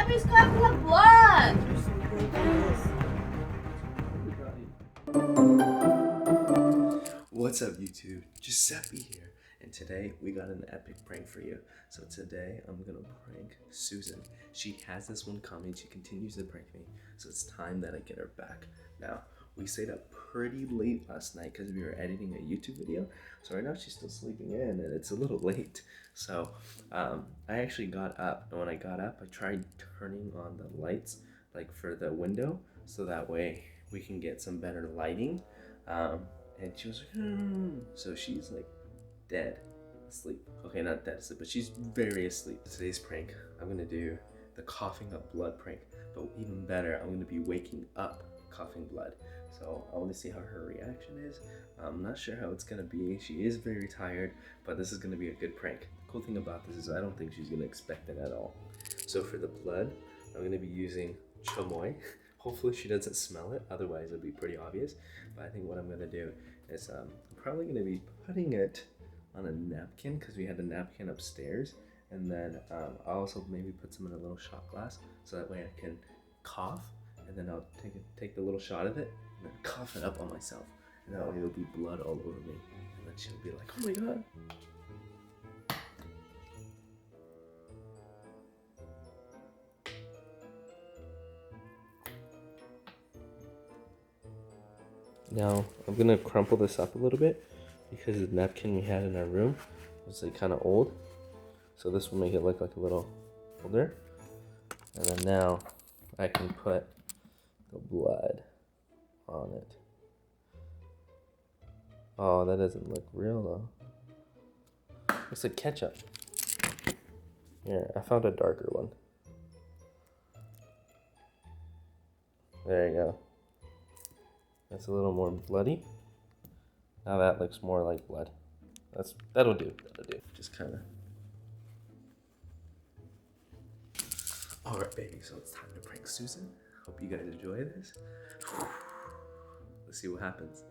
Giuseppe's coughing up blood! What's up, YouTube? Giuseppe here, and today we got an epic prank for you. So today I'm gonna prank Susan. She has this one coming. She continues to prank me, so it's time that I get her back. Now, we stayed up pretty late last night because we were editing a YouTube video. So right now she's still sleeping in, and it's a little late. So I actually got up, and when I got up, I tried turning on the lights, like for the window, so that way we can get some better lighting. And she was like, so she's like dead asleep. Okay, not dead asleep, but she's very asleep. Today's prank, I'm gonna do the coughing up blood prank, but even better, I'm gonna be waking up coughing blood. So I want to see how her reaction is. I'm not sure how it's gonna be. She is very tired, but this is gonna be a good prank. The cool thing about this is I don't think she's gonna expect it at all. So for the blood, I'm gonna be using chamoy. Hopefully she doesn't smell it, otherwise it'll be pretty obvious. But I think what I'm gonna do is I'm probably gonna be putting it on a napkin because we had a napkin upstairs, and then I'll also maybe put some in a little shot glass so that way I can cough, and then I'll take the little shot of it and then cough it up on myself, and that way it'll be blood all over me, and then she'll be like, oh my god. Now, I'm gonna crumple this up a little bit because the napkin we had in our room was like kind of old. So this will make it look like a little older. And then now I can put the blood on it. Oh, that doesn't look real though. Looks like ketchup. Here, I found a darker one. There you go. That's a little more bloody. Now that looks more like blood. That'll do. Just kind of. All right, baby. So it's time to prank Susan. Hope you guys enjoy this. Let's see what happens.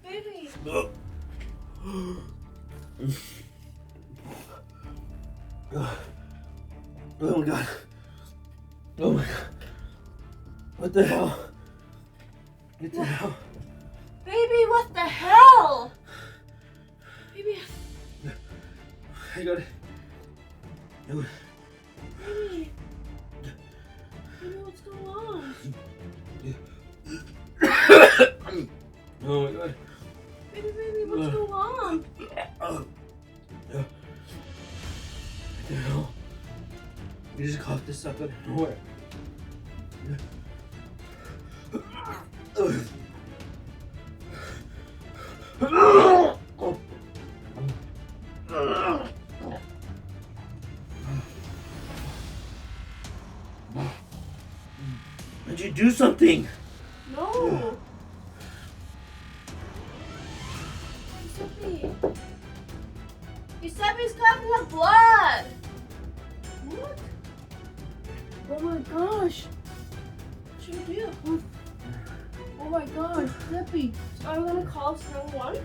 Baby! Oh my god. Oh my god. What the hell? What the hell? Baby, what the hell? Baby. I got it. Baby. Baby, what's going on? Oh my god. Baby, what's going on? What the hell? You just coughed this up out of nowhere. Did you do something? No. Giuseppe. Giuseppe's coughing up blood. What? Oh my gosh. What should we do? Oh my gosh, Giuseppe. I'm gonna call 911.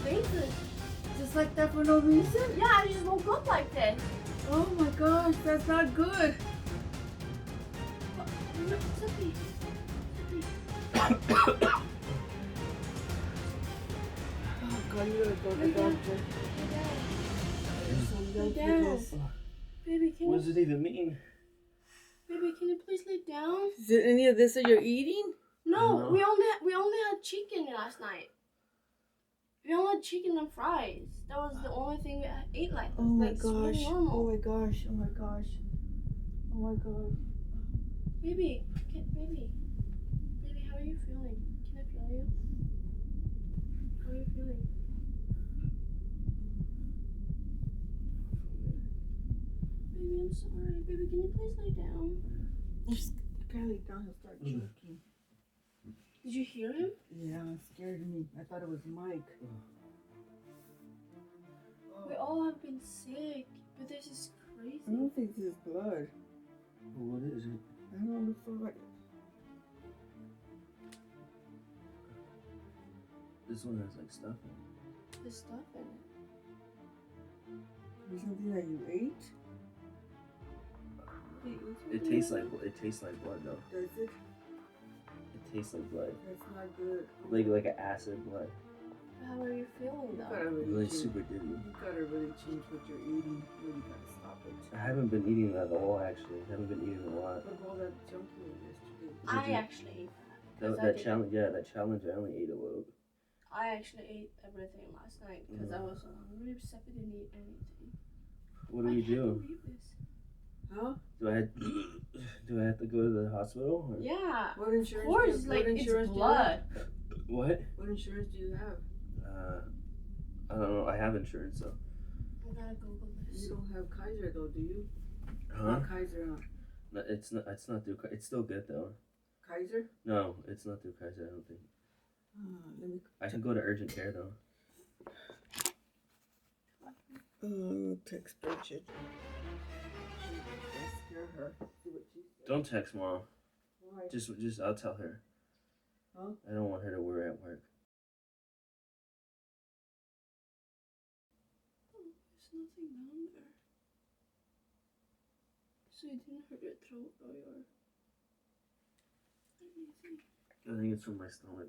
Is Just like that for no reason? Yeah, I just woke up like this. Oh my gosh, that's not good. Giuseppe. Oh god, you gotta go to the doctor. Lay down. Baby, can What does it even mean? you please lay down? Is it any of this that you're eating? No, we only had chicken last night. We only had chicken and fries. That was the only thing we ate like. Oh my Like, it's really gosh. normal. Oh my gosh. Oh my gosh. Oh my gosh. Baby, baby, how are you feeling? Can I feel you? How are you feeling? Baby, I'm sorry. Baby, can you please lay down? Just can't lay down. He'll start choking. Did you hear him? Yeah, it scared me. I thought it was Mike. We all have been sick, but this is crazy. I don't think this is blood. What is it? I don't know. Feel like This one has like stuff in it. There's stuff in it. there's something that you ate. It tastes like blood though. Does it? It tastes like blood. That's not good. Like an acid blood. How are you feeling You though? gotta really Really change. super dizzy. You gotta really change what you're eating. You really gotta stop it. I haven't been eating at all actually. I haven't been eating a lot. What about that junk you ate yesterday? I you- actually ate that. 'cause I That didn't- challenge, yeah, that challenge. I only ate a little. I actually ate everything last night because I was hungry. Giuseppe didn't eat anything. What do I we can't do? believe this. Huh? Do I have to go to the hospital? Or? Yeah. What Of insurance? course, do, like what it's insurance blood. What? Do you have? What insurance do you have? I don't know. I have insurance though. I gotta Google this. You don't have Kaiser though, do you? Huh? Not Kaiser, huh? No, it's not. It's not through. It's still good though. Kaiser? No, it's not through Kaiser. I don't think. Let me. I can go to urgent care though. Text Bridget. Let's scare her. See what she says. Don't text mom. Why? Just. I'll tell her. Huh? I don't want her to worry at work. There's nothing down there. So you didn't hurt your throat or your anything. I think it's from my stomach.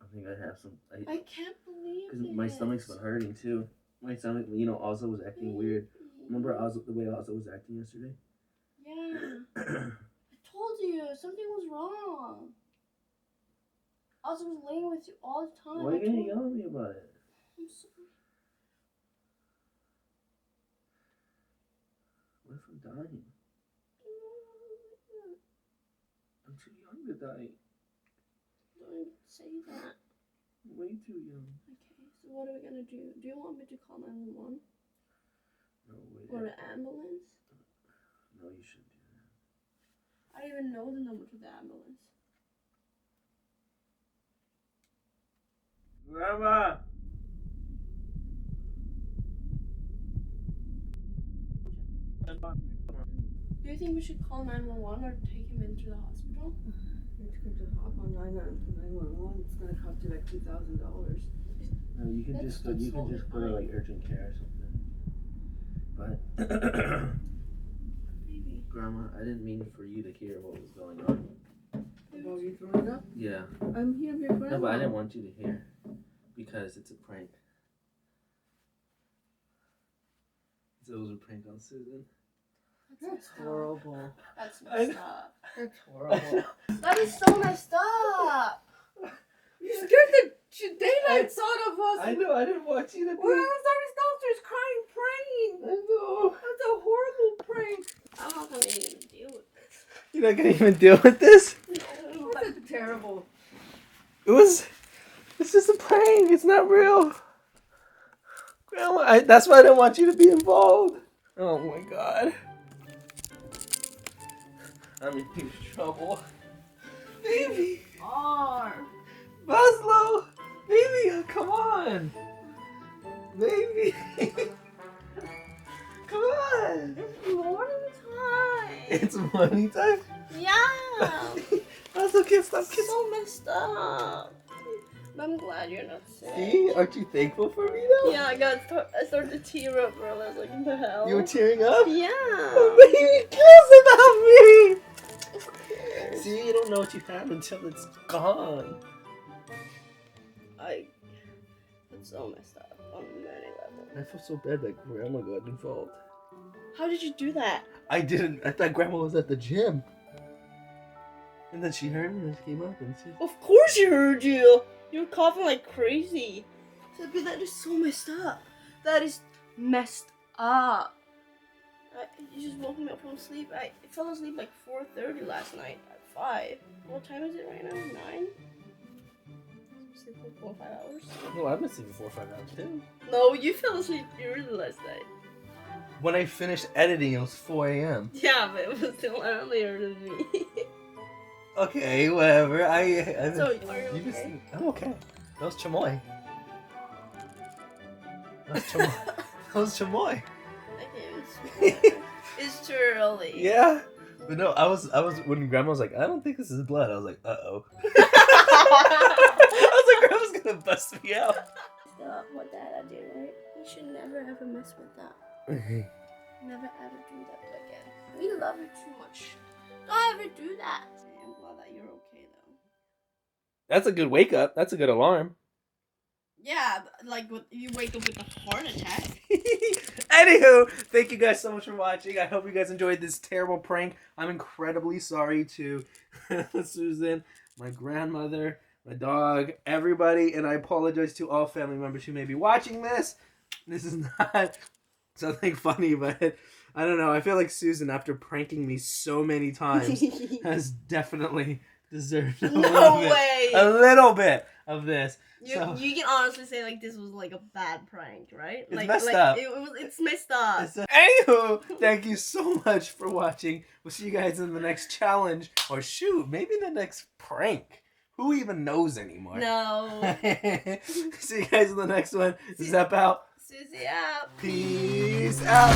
I think I have some. I can't believe Because it. my stomach's been hurting too. My stomach, Ozzo was acting weird. Remember Ozzo, the way Ozzo was acting yesterday? Yeah. I told you something was wrong. I was laying with you all the time. Why are you gonna I told- yell at me about it? I'm sorry. What if I'm dying? I'm too young to die. Don't say that. I'm way too young. Okay, so what are we gonna do? Do you want me to call 911 No, wait. or an ambulance? No, you shouldn't do that. I don't even know the number to the ambulance. Grandma! Do you think we should call 911 or take him into the hospital? It's going to hop on 911. It's going to cost you like $2,000. No, you can That's just go to totally like urgent care or something. But Maybe. Grandma, I didn't mean for you to hear what was going on. About you throwing up? Yeah. I'm here, your grandma. No, but I didn't want you to hear because it's a prank. So it was a prank on Susan. That's horrible. That's messed up. That's horrible. That is so messed up. You scared the daylights out of us. I know, I didn't want you to We're downstairs crying, praying. I know. That's a horrible prank. I'm not gonna even deal with this. You're not gonna even deal with this? No, That's terrible. It's just a prank. It's not real. Grandma, that's why I didn't want you to be involved. Oh my god. I'm in huge trouble. Baby! Maslow! Baby, come on! Baby! Come on! it's morning time. It's morning time? Yeah. Maslow can't stop kissing. So messed up. But I'm glad you're not sick. See? Aren't you thankful for me now? Yeah, I started to tear up, bro. I was like, what the hell? You were tearing up? Yeah. Oh, baby, cares about me! See, you don't know what you have until it's gone. It's so messed up on many levels. I feel so bad that Grandma got involved. How did you do that? I didn't. I thought Grandma was at the gym. And then she heard me and she came up and she... Of course she heard you. You were coughing like crazy. Giuseppe, that is so messed up. That is messed up. You just woke me up from sleep. I fell asleep like 4:30 last night at 5. What time is it right now? 9? Sleep for 4 or 5 hours? No, I've been sleeping 4 or 5 hours too. No, you fell asleep early last night. When I finished editing, it was 4 a.m. Yeah, but it was still earlier than me. Okay, whatever. So, are you okay? I'm okay. That was chamoy. That was chamoy. That was chamoy. It's too early. Yeah. But no, I was when Grandma was like, I don't think this is blood. I was like, uh-oh. I was like, Grandma's gonna bust me out. Stop what Dad did, right? You should never ever mess with that. Never ever do that again. We love you too much. Don't ever do that. I'm glad that you're okay though. That's a good wake up. That's a good alarm. Yeah, like you wake up with a heart attack. Anywho, thank you guys so much for watching. I hope you guys enjoyed this terrible prank. I'm incredibly sorry to Susan, my grandmother, my dog, everybody, and I apologize to all family members who may be watching this. This is not something funny, but I don't know. I feel like Susan, after pranking me so many times, has definitely deserved a little bit of this. You can honestly say like this was like a bad prank, right? It's messed up. It's messed up. Anywho, thank you so much for watching. We'll see you guys in the next challenge, or shoot, maybe the next prank. Who even knows anymore? No. See you guys in the next one. Giuseppe out. Susie out. Peace out.